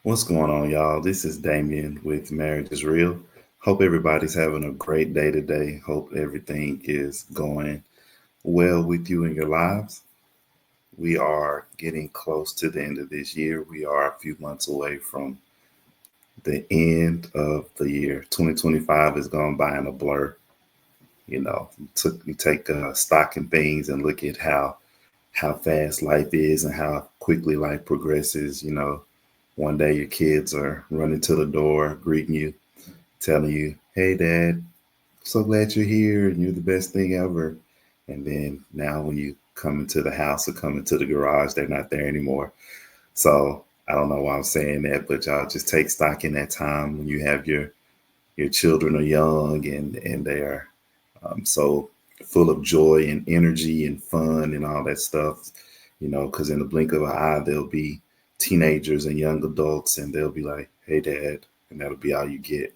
What's going on, y'all? This is Damien with Marriage is Real. Hope everybody's having a great day today. Hope everything is going well with you in your lives. We are getting close to the end of this year. We are a few months away from the end of the year. 2025 has gone by in a blur. You take stock in things and look at how fast life is and how quickly life progresses. One day your kids are running to the door, greeting you, telling you, "Hey, Dad, so glad you're here and you're the best thing ever." And then now, when you come into the house or come into the garage, they're not there anymore. So I don't know why I'm saying that, but y'all just take stock in that time when you have your children are young and they are so full of joy and energy and fun and all that stuff. Because in the blink of an eye, they'll be teenagers and young adults, and they'll be like, "Hey, Dad," and that'll be all you get.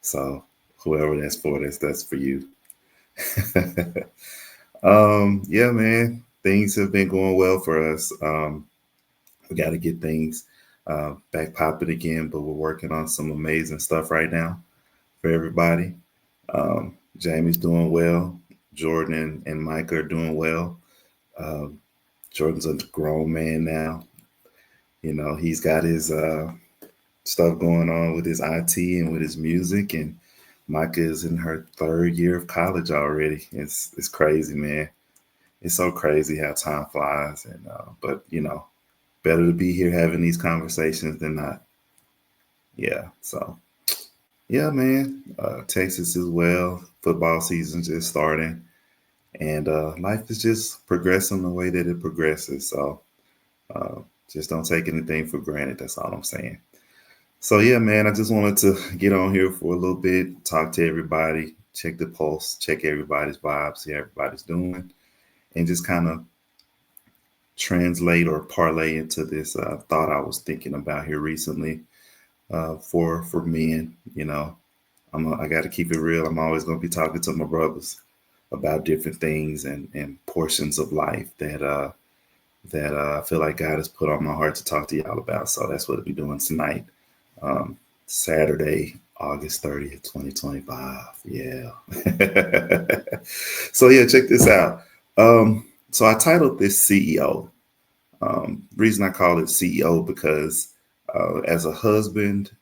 So whoever that's for, that's for you. Yeah, man, things have been going well for us. We got to get things back popping again, but we're working on some amazing stuff right now for everybody. Um, Jamie's doing well. Jordan and Mike are doing well. Um, Jordan's a grown man now. He's got his stuff going on with his IT and with his music, and Micah is in her third year of college already. It's crazy, man. It's so crazy how time flies, and but better to be here having these conversations than not. Yeah, so yeah, man. Texas as well. Football season just starting, and life is just progressing the way that it progresses. So uh, just don't take anything for granted. That's all I'm saying. So yeah, man, I just wanted to get on here for a little bit, talk to everybody, check the pulse, check everybody's vibes, see how everybody's doing, and just kind of translate or parlay into this thought I was thinking about here recently for men. I got to keep it real. I'm always going to be talking to my brothers about different things and portions of life that I feel like God has put on my heart to talk to y'all about. So that's what I'll be doing tonight. Um, Saturday, August 30th, 2025. Yeah. So, yeah, check this out. So, I titled this CEO. Reason I call it CEO because as a husband,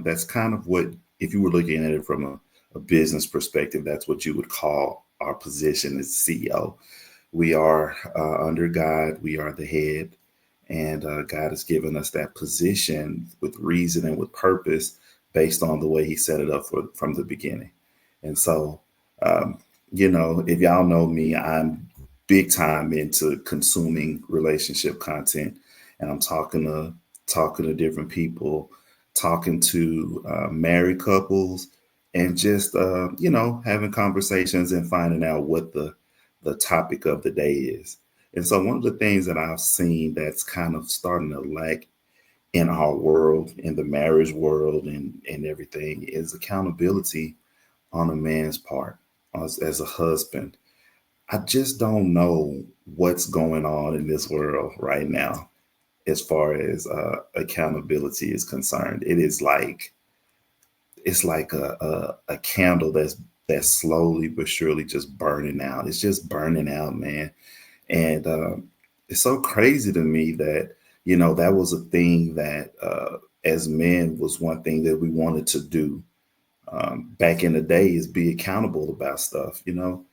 that's kind of what, if you were looking at it from a business perspective, that's what you would call our position as CEO. We are under God, we are the head, and God has given us that position with reason and with purpose based on the way He set it up from the beginning. And so, um, if y'all know me, I'm big time into consuming relationship content, and I'm talking to different people, talking to married couples, and just having conversations and finding out what the topic of the day is. And so one of the things that I've seen that's kind of starting to lack in our world, in the marriage world and everything is accountability on a man's part as a husband. I just don't know what's going on in this world right now as far as accountability is concerned. It's like a candle that's slowly but surely just burning out. It's just burning out, man. And it's so crazy to me that, that was a thing that as men was one thing that we wanted to do back in the day is be accountable about stuff. You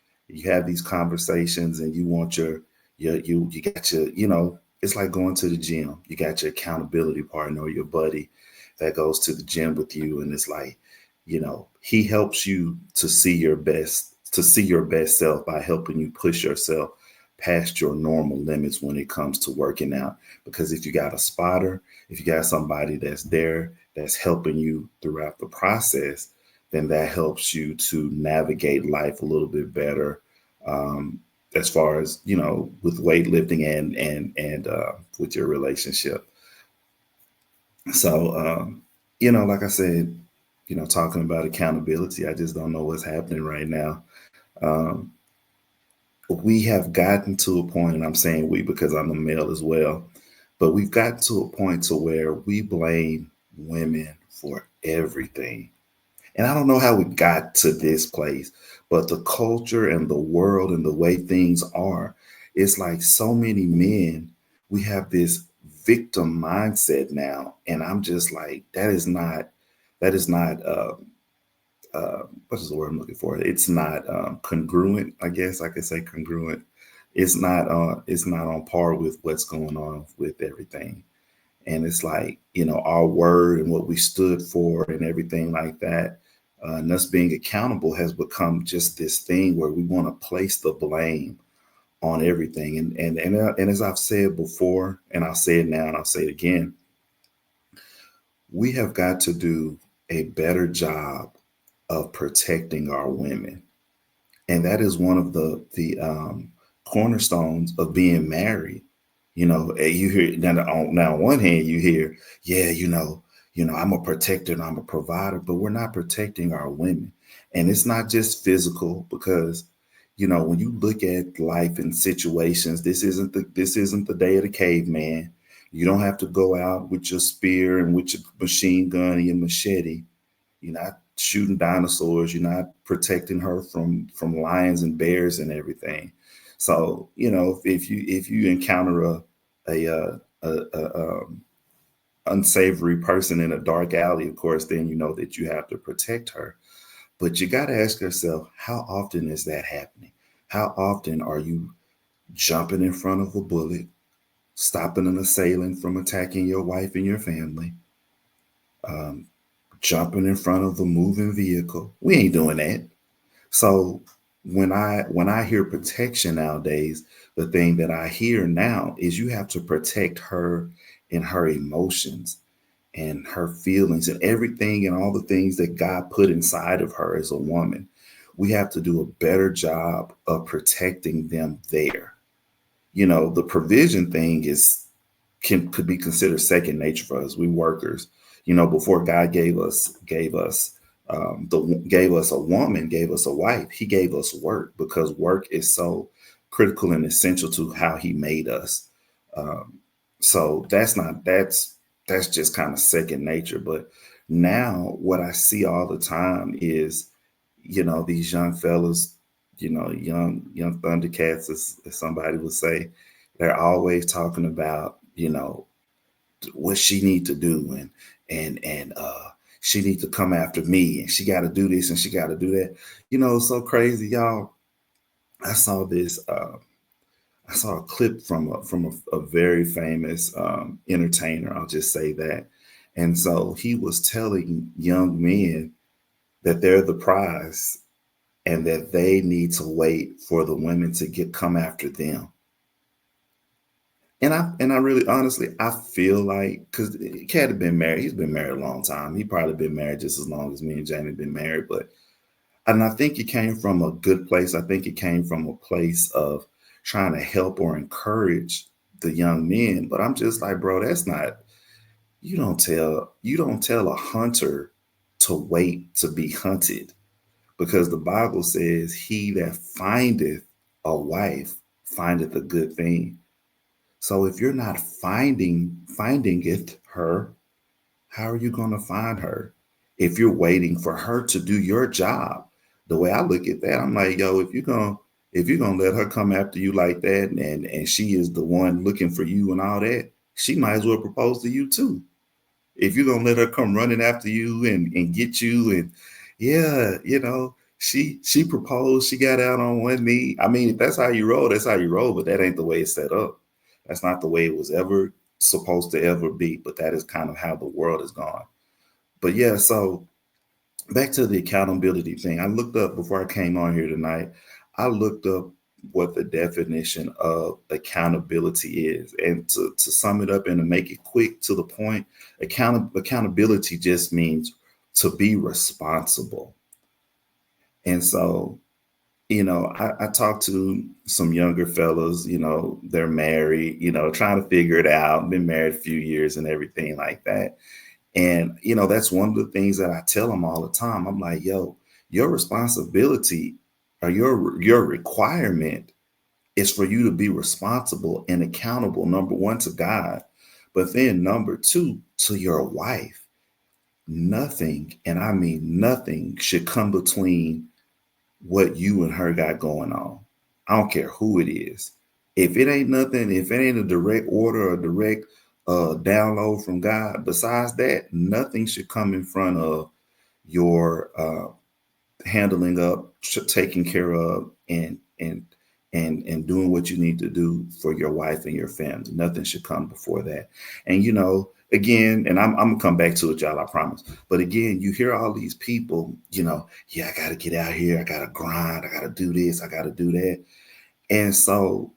have these conversations and you want you got your, it's like going to the gym. You got your accountability partner or your buddy that goes to the gym with you. And it's like, he helps you to see your best self by helping you push yourself past your normal limits when it comes to working out. Because if you got a spotter, if you got somebody that's there, that's helping you throughout the process, then that helps you to navigate life a little bit better. Um, as far as with weightlifting and with your relationship. So like I said, talking about accountability, I just don't know what's happening right now. Um, we have gotten to a point, and I'm saying we because I'm a male as well, but we've gotten to a point to where we blame women for everything. And I don't know how we got to this place, but the culture and the world and the way things are, it's like so many men, we have this victim mindset now. And I'm just like, that is not, what is the word I'm looking for? It's not congruent, I guess I could say congruent. It's not on par with what's going on with everything. And it's like, our word and what we stood for and everything like that, and us being accountable has become just this thing where we want to place the blame on everything. And as I've said before, and I'll say it now and I'll say it again, we have got to do a better job of protecting our women. And that is one of the cornerstones of being married. You hear now on one hand you hear, yeah, I'm a protector and I'm a provider, but we're not protecting our women. And it's not just physical, because when you look at life and situations, this isn't the day of the caveman. You don't have to go out with your spear and with your machine gun and your machete. You're not shooting dinosaurs. You're not protecting her from lions and bears and everything. So if you encounter a unsavory person in a dark alley, of course, then you know that you have to protect her. But you got to ask yourself, how often is that happening? How often are you jumping in front of a bullet, stopping an assailant from attacking your wife and your family? Um, Jumping in front of a moving vehicle. We ain't doing that. So when I hear protection nowadays, the thing that I hear now is you have to protect her and her emotions and her feelings and everything and all the things that God put inside of her as a woman. We have to do a better job of protecting them there. The provision thing could be considered second nature for us. We workers, before God gave us a woman, gave us a wife. He gave us work, because work is so critical and essential to how He made us. Um, so that's just kind of second nature. But now what I see all the time is, these young fellas, young Thundercats, as somebody would say, they're always talking about, what she need to do, and she need to come after me, and she got to do this and she got to do that. It's so crazy, y'all. I saw this. I saw a clip from a very famous entertainer. I'll just say that. And so he was telling young men that they're the prize and that they need to wait for the women to come after them. And I really honestly I feel like, because Cat had been married, he's been married a long time. He probably been married just as long as me and Jamie been married, but and I think it came from a good place. I think it came from a place of trying to help or encourage the young men. But I'm just like, bro, that's not, you don't tell a hunter to wait to be hunted, because the Bible says he that findeth a wife findeth a good thing. So if you're not finding it her, how are you going to find her if you're waiting for her to do your job? The way I look at that, I'm like, yo, if you're gonna let her come after you like that, and she is the one looking for you and all that, she might as well propose to you too. If you're gonna let her come running after you and get you, and yeah, she proposed, she got out on one knee. I mean, if that's how you roll, that's how you roll, but that ain't the way it's set up. That's not the way it was ever supposed to ever be, but that is kind of how the world is gone. But yeah, so back to the accountability thing. I looked up before I came on here tonight. I looked up what the definition of accountability is. And to sum it up and to make it quick to the point, accountability just means to be responsible. And so, I talked to some younger fellas, they're married, trying to figure it out, been married a few years and everything like that. And, that's one of the things that I tell them all the time. I'm like, yo, your responsibility or your requirement is for you to be responsible and accountable, number one, to God, but then number two, to your wife. nothing, and I mean nothing, should come between what you and her got going on. I don't care who it is. If it ain't nothing, if it ain't a direct order or direct download from God, besides that, nothing should come in front of your handling up, taking care of, and doing what you need to do for your wife and your family. Nothing should come before that. And again, and I'm gonna come back to it, y'all, I promise. But again, you hear all these people, yeah, I gotta get out here, I gotta grind, I gotta do this, I gotta do that. And so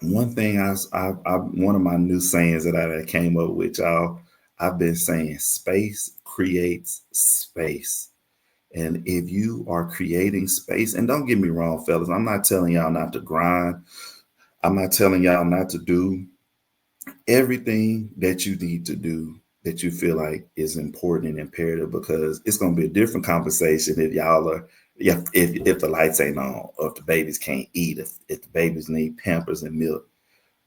one thing one of my new sayings that I came up with, y'all, I've been saying space creates space. And if you are creating space, and don't get me wrong, fellas, I'm not telling y'all not to grind. I'm not telling y'all not to do everything that you need to do that you feel like is important and imperative, because it's going to be a different conversation if y'all are, if the lights ain't on, or if the babies can't eat, if the babies need Pampers and milk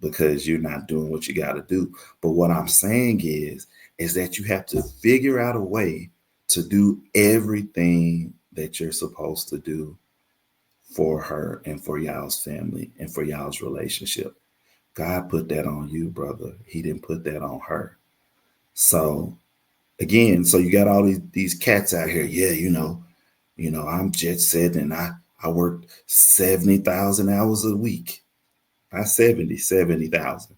because you're not doing what you got to do. But what I'm saying is that you have to figure out a way to do everything that you're supposed to do for her and for y'all's family and for y'all's relationship. God put that on you, brother. He didn't put that on her. So again, so you got all these cats out here. Yeah, I'm jet set, and I work 70,000 hours a week. Not 70,000.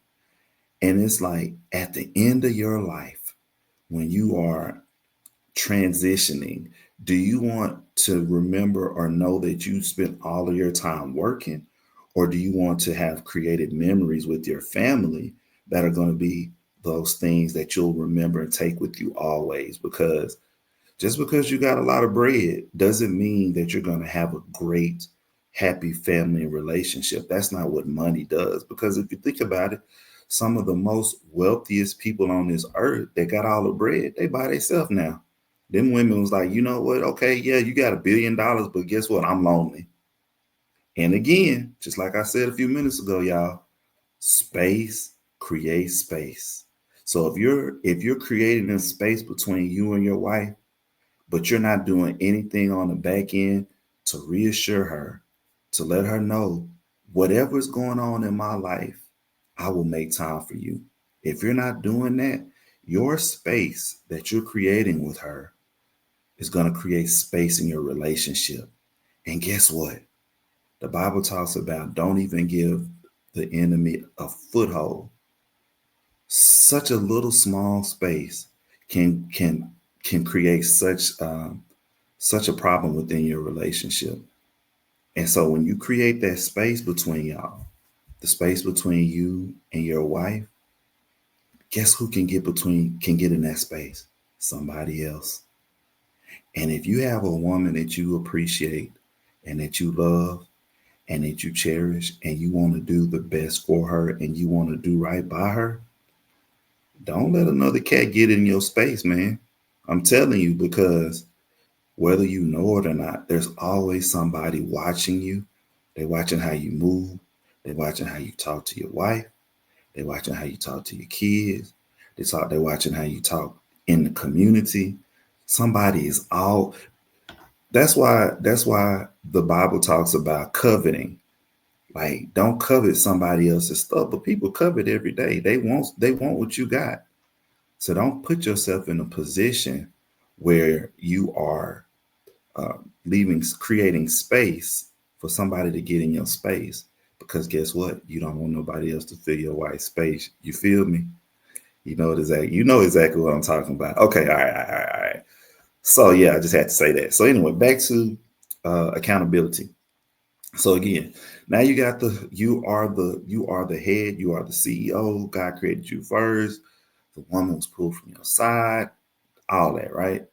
And it's like at the end of your life, when you are transitioning, do you want to remember or know that you spent all of your time working? Or do you want to have created memories with your family that are going to be those things that you'll remember and take with you always? Because just because you got a lot of bread doesn't mean that you're going to have a great, happy family relationship. That's not what money does. Because if you think about it, some of the most wealthiest people on this earth that got all the bread, they by themselves now. Them women was like, you know what? Okay, yeah, you got $1 billion, but guess what? I'm lonely. And again, just like I said a few minutes ago, y'all, space creates space. So if you're creating a space between you and your wife, but you're not doing anything on the back end to reassure her, to let her know whatever's going on in my life, I will make time for you. If you're not doing that, your space that you're creating with her is going to create space in your relationship. And guess what? The Bible talks about don't even give the enemy a foothold. Such a little small space can create such a problem within your relationship. And so when you create that space between y'all, the space between you and your wife, guess who can get in that space? Somebody else. And if you have a woman that you appreciate and that you love and that you cherish and you want to do the best for her and you want to do right by her, don't let another cat get in your space, man. I'm telling you, because whether you know it or not, there's always somebody watching you. They're watching how you move. They're watching how you talk to your wife. They're watching how you talk to your kids. They're watching how you talk in the community. Somebody is all. That's why the Bible talks about coveting. Like, don't covet somebody else's stuff, but people covet every day. They want what you got. So don't put yourself in a position where you are uh, creating space for somebody to get in your space. Because guess what? You don't want nobody else to fill your white space. You feel me? You know exactly what I'm talking about. Okay, all right. So yeah, I just had to say that. So anyway, back to accountability. So again, now you are the head, you are the CEO. God created you first. The woman was pulled from your side, all that, right?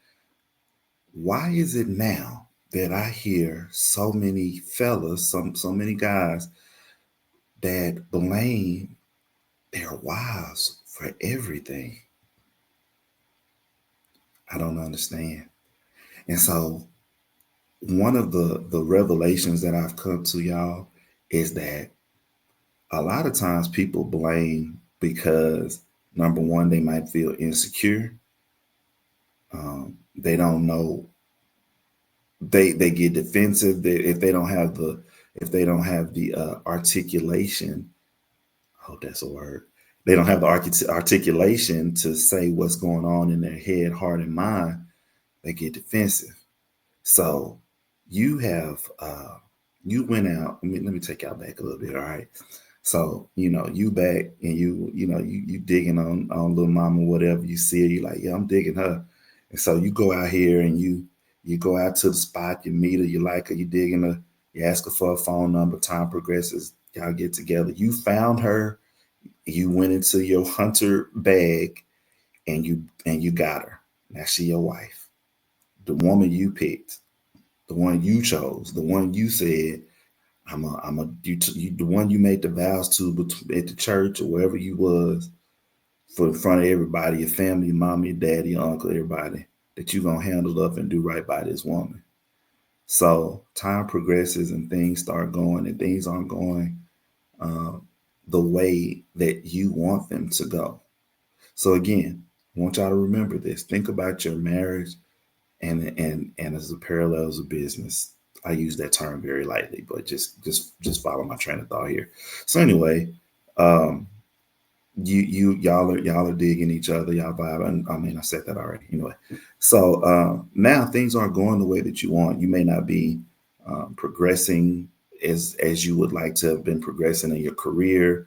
Why is it now that I hear so many fellas, so many guys that blame their wives for everything? I don't understand. And so one of the revelations that I've come to, y'all, is that a lot of times people blame because number one, they might feel insecure. They don't know. They get defensive. If they don't have the articulation. I hope that's a word. They don't have the articulation to say what's going on in their head, heart, and mind. They get defensive. So you have you went out. Let me take y'all back a little bit. All right. So, you back and you digging on little mama, whatever you see her, you like, yeah, I'm digging her. And so you go out here and you go out to the spot, you meet her, you like her, you digging her, you ask her for a phone number, time progresses, y'all get together. You found her, you went into your hunter bag and you got her. Now she your wife. The woman you picked, the one you chose, the one you said, the one you made the vows to at the church or wherever you was, for in front of everybody, your family, your mom, your daddy, your uncle, everybody, that you gonna handle up and do right by this woman. So time progresses and things start going, and things aren't going uh, the way that you want them to go. So again, I want y'all to remember this. Think about your marriage and as a parallels of business. I use that term very lightly, but just follow my train of thought here. So anyway, um, y'all are digging each other, y'all vibe. And I mean, I said that already. Anyway, so now things aren't going the way that you want. You may not be progressing as you would like to have been progressing in your career.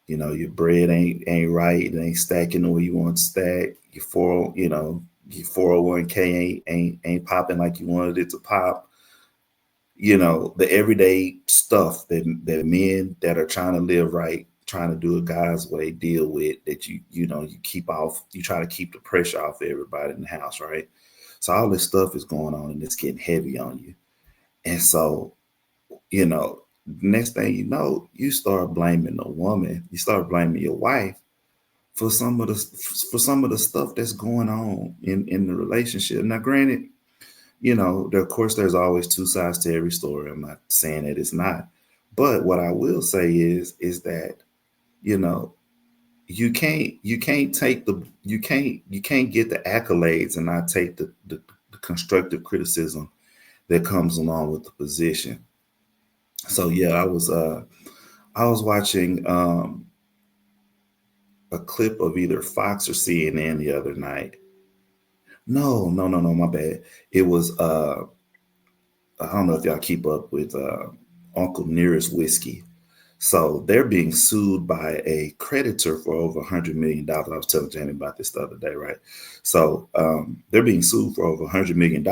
Your bread ain't right. It ain't stacking the way you want to stack. Your 401k ain't popping like you wanted it to pop. The everyday stuff that men that are trying to live right, trying to do it God's way, deal with, that you keep off. You try to keep the pressure off of everybody in the house, right? So all this stuff is going on and it's getting heavy on you. And so, you know, next thing you know, you start blaming the woman. You start blaming your wife for some of the stuff that's going on in the relationship. Now, granted, of course, there's always two sides to every story. I'm not saying that it's not, but what I will say is that you know you can't take the you can't get the accolades and not take the constructive criticism that comes along with the position. So yeah, I was watching a clip of either Fox or CNN the other night. No, no, no, no, my bad. It was I don't know if y'all keep up with Uncle Nearest Whiskey. So they're being sued by a creditor for over $100 million. I was telling Jenny about this the other day, right? So they're being sued for over $100 million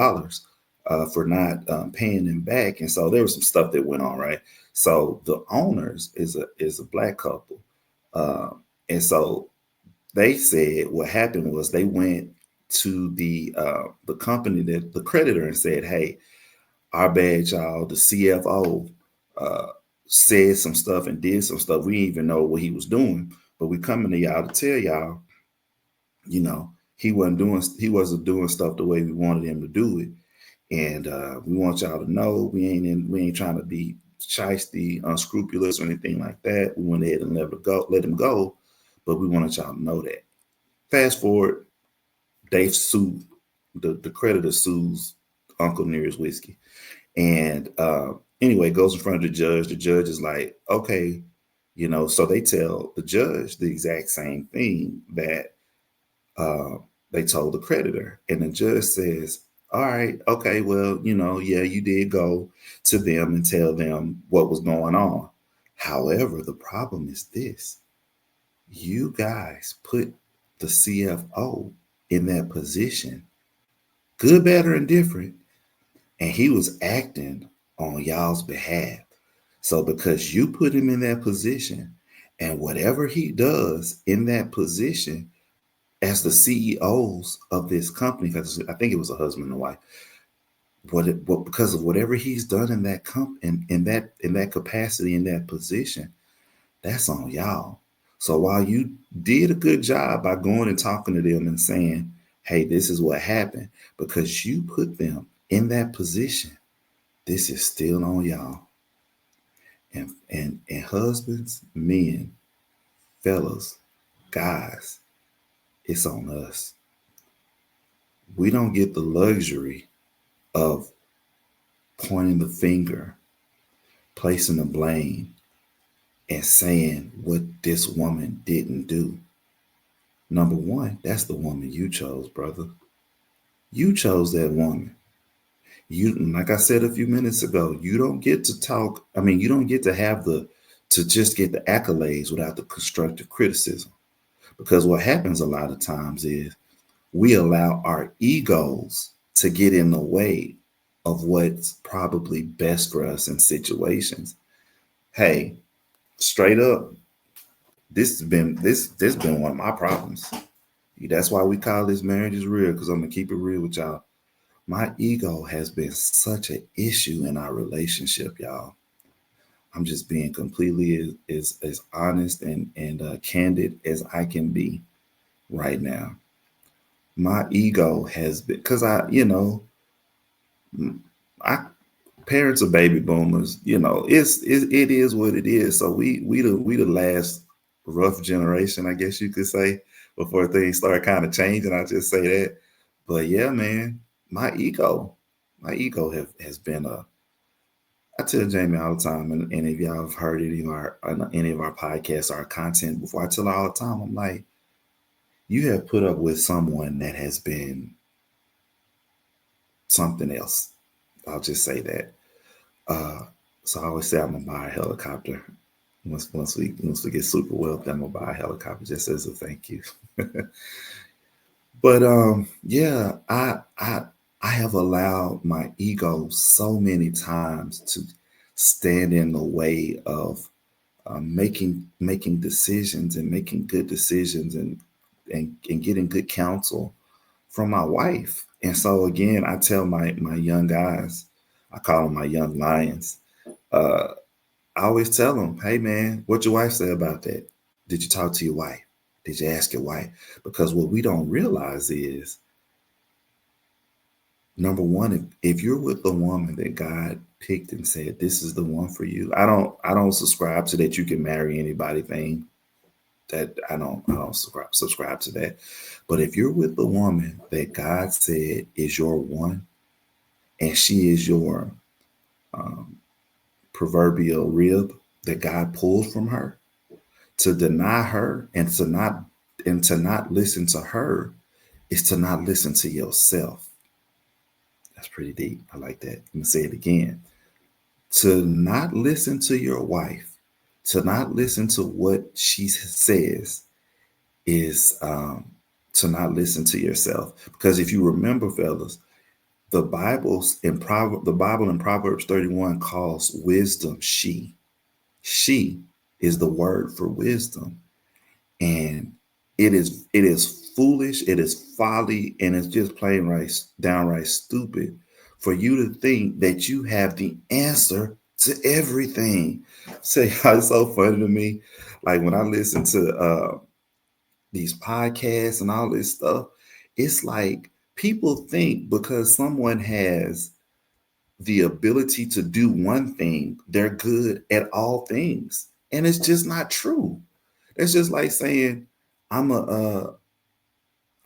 for not paying them back. And so there was some stuff that went on, right? So the owners is a black couple, uh, and so they said what happened was they went to the company, that the creditor, and said, "Hey, our bad, y'all. The CFO uh, said some stuff and did some stuff. We didn't even know what he was doing, but we coming to y'all to tell y'all, you know, he wasn't doing stuff the way we wanted him to do it, and we want y'all to know we ain't trying to be shisty, unscrupulous, or anything like that. We went ahead and let him go, but we wanted y'all to know that." Fast forward, they sued the creditor sues Uncle Nearest Whiskey. And anyway, goes in front of the judge. The judge is like, okay, so they tell the judge the exact same thing that uh, they told the creditor. And the judge says, all right, okay, well, yeah, you did go to them and tell them what was going on. However, the problem is this: you guys put the CFO in that position, good, better, and different, and he was acting on y'all's behalf. So because you put him in that position, and whatever he does in that position as the CEOs of this company, because I think it was a husband and wife, because of whatever he's done in that in that capacity, in that position, that's on y'all. So while you did a good job by going and talking to them and saying, "Hey, this is what happened," because you put them in that position, this is still on y'all. And husbands, men, fellas, guys, it's on us. We don't get the luxury of pointing the finger, placing the blame, and saying what this woman didn't do. Number one, that's the woman you chose, brother. You chose that woman. You, like I said a few minutes ago, you don't get to talk. I mean, you don't get to have to just get the accolades without the constructive criticism. Because what happens a lot of times is we allow our egos to get in the way of what's probably best for us in situations. Hey, straight up, this been one of my problems. That's why we call this marriage is real, because I'm gonna keep it real with y'all. My ego has been such an issue in our relationship, y'all. I'm just being completely as honest and candid as I can be right now. My ego has been, because I parents of baby boomers, it is what it is. So we the last rough generation, I guess you could say, before things start kind of changing. I just say that. But yeah, man, my ego, my ego has been a. I tell Jamie all the time, and if y'all have heard any of our podcasts, our content before, I tell her all the time, I'm like, you have put up with someone that has been something else. I'll just say that. Uh, so I always say I'm gonna buy a helicopter. Once we get super wealthy, I'm gonna buy a helicopter just as a thank you. But yeah, I have allowed my ego so many times to stand in the way of making decisions and making good decisions and getting good counsel from my wife. And so again, I tell my young guys, I call them my young lions. Uh, I always tell them, hey man, what your wife say about that? Did you talk to your wife? Did you ask your wife? Because what we don't realize is, number one, if you're with the woman that God picked and said this is the one for you, I don't subscribe to that you can marry anybody thing. That I don't subscribe to that. But if you're with the woman that God said is your one, and she is your um, proverbial rib that God pulls from her, to deny her and to not listen to her is to not listen to yourself. That's pretty deep. I like that. Let me say it again. To not listen to your wife, to not listen to what she says, is to not listen to yourself. Because if you remember, fellas, the Bible in Proverbs 31 calls wisdom she. She is the word for wisdom. And it is foolish, it is folly, and it's just plain right downright stupid for you to think that you have the answer to everything. Say, it's so funny to me. Like when I listen to these podcasts and all this stuff, it's like people think because someone has the ability to do one thing, they're good at all things. And it's just not true. It's just like saying, I'm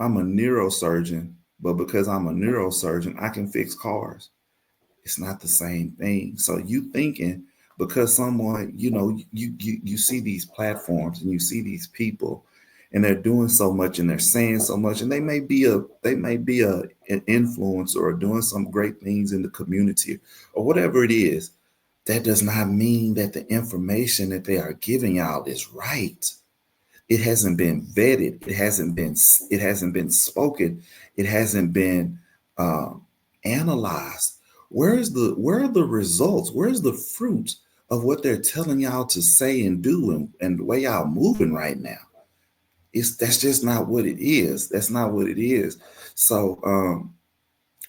I'm a neurosurgeon, but because I'm a neurosurgeon, I can fix cars. It's not the same thing. So you thinking because someone, you see these platforms and you see these people and they're doing so much and they're saying so much and they may be a an influencer or doing some great things in the community or whatever it is. That does not mean that the information that they are giving out is right. It hasn't been vetted. It hasn't been spoken. It hasn't been uh, analyzed. Where are the results? Where's the fruit of what they're telling y'all to say and do and the way y'all moving right now? That's just not what it is. That's not what it is. So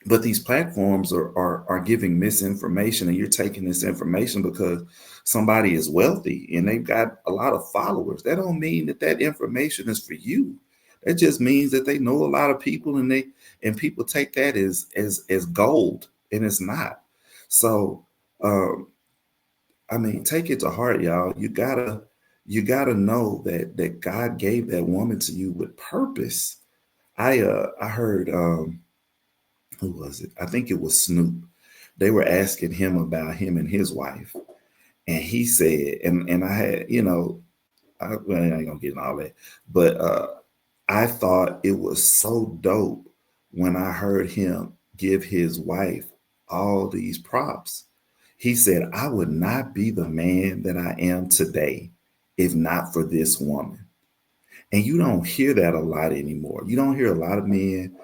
but these platforms are giving misinformation, and you're taking this information because somebody is wealthy and they've got a lot of followers. That don't mean that that information is for you. That just means that they know a lot of people, and people take that as gold, and it's not. So um I mean, take it to heart, y'all. You gotta know that God gave that woman to you with purpose. I heard who was it? I think it was Snoop. They were asking him about him and his wife. And he said, and I had, well, I ain't gonna get in all that, but I thought it was so dope when I heard him give his wife all these props. He said, I would not be the man that I am today if not for this woman. And you don't hear that a lot anymore. You don't hear a lot of men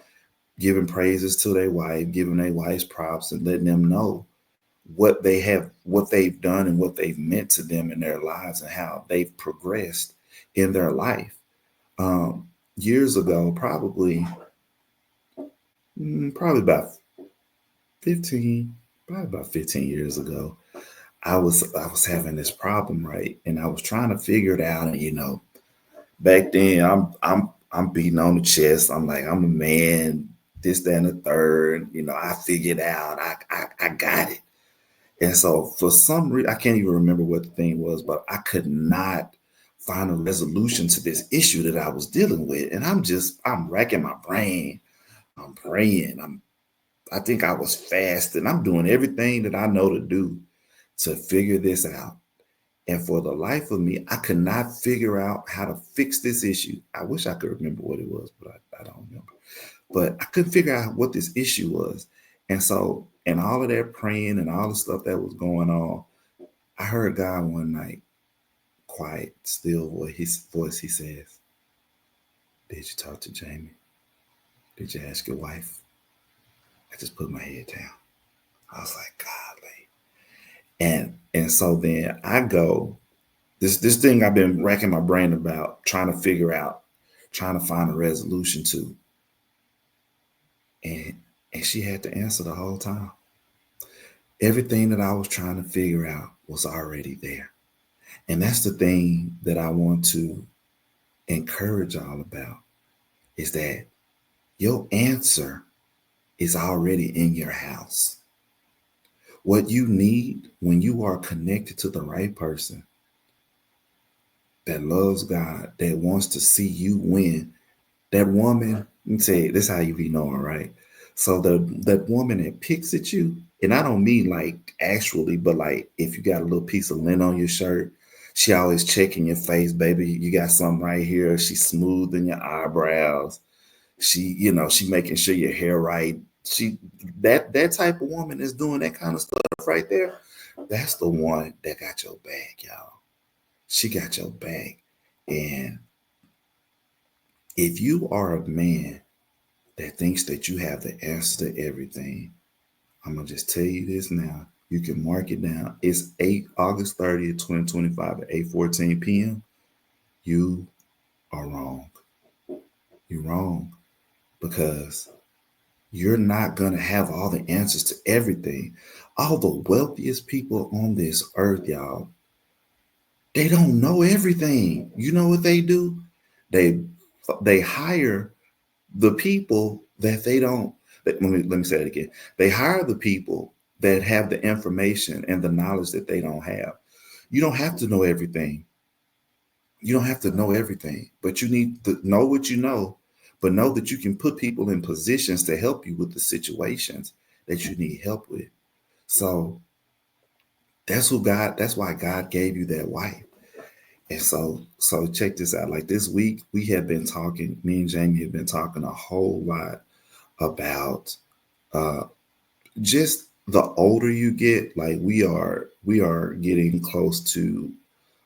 giving praises to their wife, giving their wives props and letting them know what they've done and what they've meant to them in their lives and how they've progressed in their life. Years ago, probably about 15, probably about 15 years ago, I was having this problem, right? And I was trying to figure it out. And back then I'm beating on the chest. I'm like, I'm a man, this, that, and the third. I figured out. I got it. And so for some reason, I can't even remember what the thing was, but I could not find a resolution to this issue that I was dealing with. And I'm racking my brain. I'm praying. I think I was fasting. I'm doing everything that I know to do to figure this out. And for the life of me, I could not figure out how to fix this issue. I wish I could remember what it was, but I don't remember. But I couldn't figure out what this issue was. And so, and all of that praying and all the stuff that was going on, I heard God one night, quiet, still voice, he says, did you talk to Jamie? Did you ask your wife? I just put my head down. I was like, golly. And so then I go, this thing I've been racking my brain about, trying to figure out, trying to find a resolution to. And she had to answer the whole time. Everything that I was trying to figure out was already there. And that's the thing that I want to encourage all about, is that your answer is already in your house. What you need when you are connected to the right person that loves God, that wants to see you win, that woman, let me say, this is how you be knowing, right? So that woman that picks at you, and I don't mean like actually, but like if you got a little piece of lint on your shirt, she always checking your face, baby. You got something right here. She's smoothing your eyebrows. She making sure your hair right. She that type of woman is doing that kind of stuff right there. That's the one that got your back, y'all. She got your back. And if you are a man that thinks that you have the answer to everything, I'm gonna just tell you this now. You can mark it down. It's August 30th, 2025 at 8:14 p.m. You are wrong. You're wrong, because you're not gonna have all the answers to everything. All the wealthiest people on this earth, y'all, they don't know everything. You know what they do? They hire the people that they don't. Let me say it again. They hire the people that have the information and the knowledge that they don't have. You don't have to know everything. You don't have to know everything, but you need to know what you know, but know that you can put people in positions to help you with the situations that you need help with. So that's why God gave you that wife. And so check this out. Like this week, we have been talking, me and Jamie have been talking a whole lot about uh just the older you get. Like we are getting close to,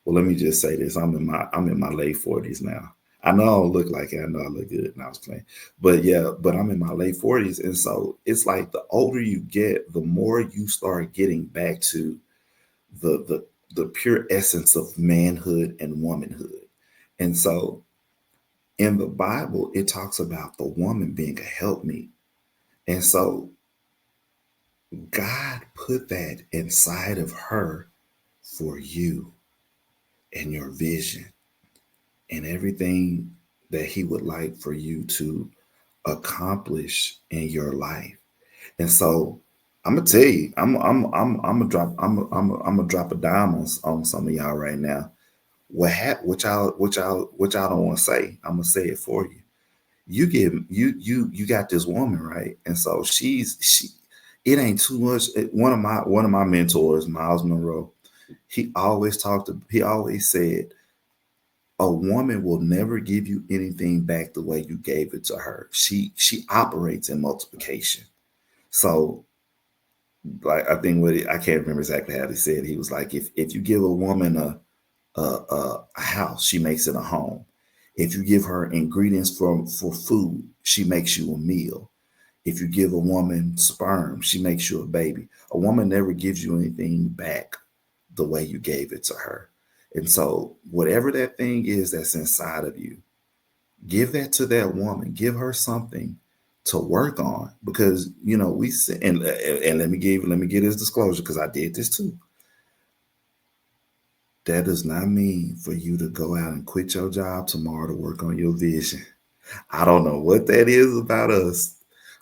well, let me just say this. I'm in my late 40s now. I know I don't look like it. I know I look good, and I was playing. But yeah, but I'm in my late 40s. And so it's like the older you get, the more you start getting back to the pure essence of manhood and womanhood. And so in the Bible, it talks about the woman being a helpmeet. And so God put that inside of her for you and your vision and everything that he would like for you to accomplish in your life. And so I'm gonna tell you, I'm gonna drop a dime on some of y'all right now. What y'all don't want to say, I'm gonna say it for you. You got this woman, right? And so she it ain't too much. One of my mentors, Miles Monroe, he always said a woman will never give you anything back the way you gave it to her. She operates in multiplication. So like I think I can't remember exactly how he said. He was like, if you give a woman a house, she makes it a home. If you give her ingredients for food, she makes you a meal. If you give a woman sperm, she makes you a baby. A woman never gives you anything back the way you gave it to her. And so, whatever that thing is that's inside of you, give that to that woman. Give her something to work on because we say, and let me give this disclosure because I did this too. That does not mean for you to go out and quit your job tomorrow to work on your vision. I don't know what that is about us.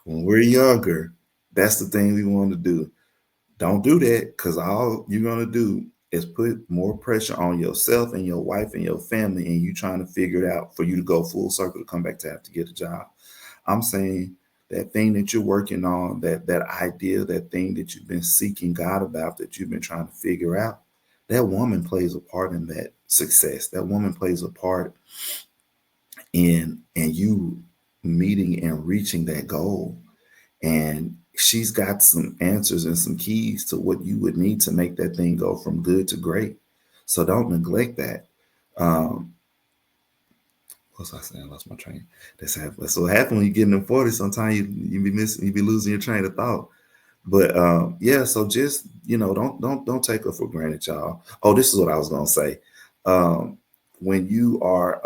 When we're younger, that's the thing we want to do. Don't do that because all you're going to do is put more pressure on yourself and your wife and your family, and you trying to figure it out for you to go full circle to come back to have to get a job. I'm saying that thing that you're working on, that idea, that thing that you've been seeking God about, that you've been trying to figure out, that woman plays a part in that success. That woman plays a part in you meeting and reaching that goal. And she's got some answers and some keys to what you would need to make that thing go from good to great. So don't neglect that. Um, what was I saying? I lost my train. That's what happens when you get in the 40s. Sometimes you be losing your train of thought. But yeah, so just don't take her for granted, y'all. Oh, this is what I was gonna say. Um, when you are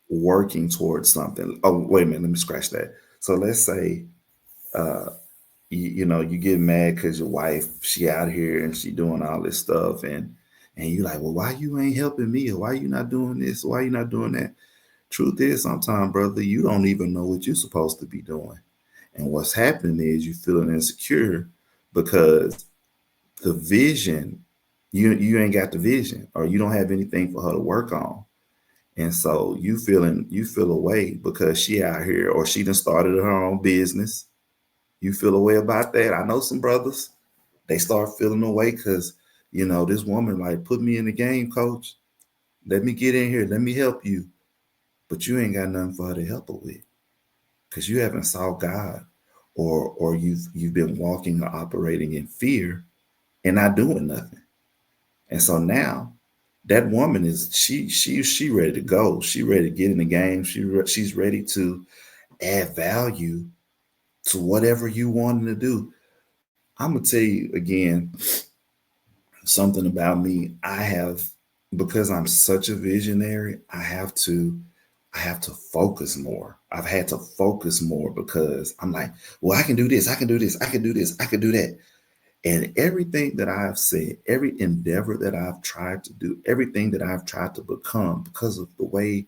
working towards something. Oh, wait a minute, let me scratch that. So let's say uh you get mad because your wife, she out here and she doing all this stuff, and you like, well, why you ain't helping me, or why you not doing this, why you not doing that? Truth is, sometimes, brother, you don't even know what you're supposed to be doing. And what's happening is you feeling insecure because the vision, you ain't got the vision, or you don't have anything for her to work on. And so you feel away because she out here, or she done started her own business. You feel away about that. I know some brothers, they start feeling away because this woman like, put me in the game, coach. Let me get in here. Let me help you. But you ain't got nothing for her to help her with because you haven't saw God, or you've been walking or operating in fear and not doing nothing. And so now that woman is she ready to go. She ready to get in the game. She's ready to add value to whatever you wanting to do. I'm gonna tell you again something about me. Because I'm such a visionary, I have to focus more. I've had to focus more because I'm like, well, I can do this, I can do this, I can do this, I can do that. And everything that I've said, every endeavor that I've tried to do, everything that I've tried to become, because of the way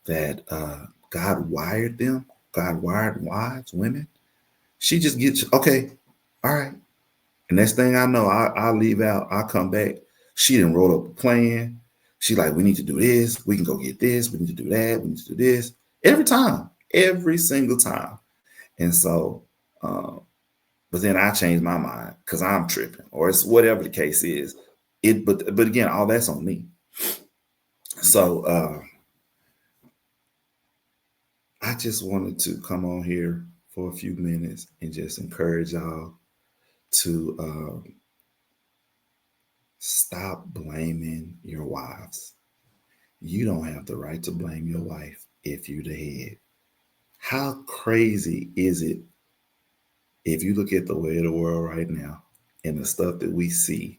that God wired them, God wired wives, women, she just gets, okay, all right. And next thing I know, I'll leave out, I'll come back. She didn't roll up a plan. She like, we need to do this. We can go get this. We need to do that. We need to do this. Every time, every single time. And so, but then I changed my mind because I'm tripping, or it's whatever the case is. But again, all that's on me. So I just wanted to come on here for a few minutes and just encourage y'all to stop blaming your wives. You don't have the right to blame your wife if you're the head. How crazy is it if you look at the way of the world right now and the stuff that we see,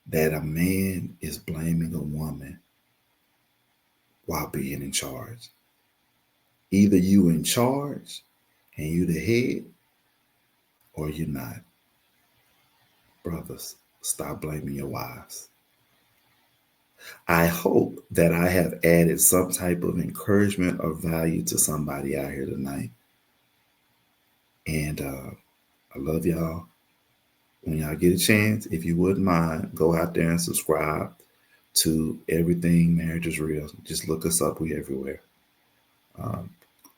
that a man is blaming a woman while being in charge? Either you in charge and you the head, or you're not. Brothers, stop blaming your wives. I hope that I have added some type of encouragement or value to somebody out here tonight. And I love y'all. When y'all get a chance, if you wouldn't mind, go out there and subscribe to everything Marriage is Real. Just look us up. We everywhere, um,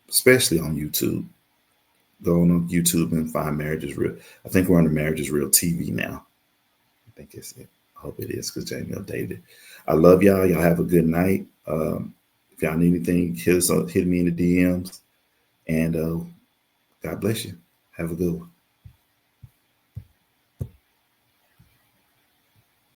especially on YouTube. Go on YouTube and find Marriage is Real. I think we're on the Marriage is Real TV now. I think it's it. I hope it is because Jamie updated it. I love y'all. Y'all have a good night. If y'all need anything, hit me in the DMs. And God bless you. Have a good one.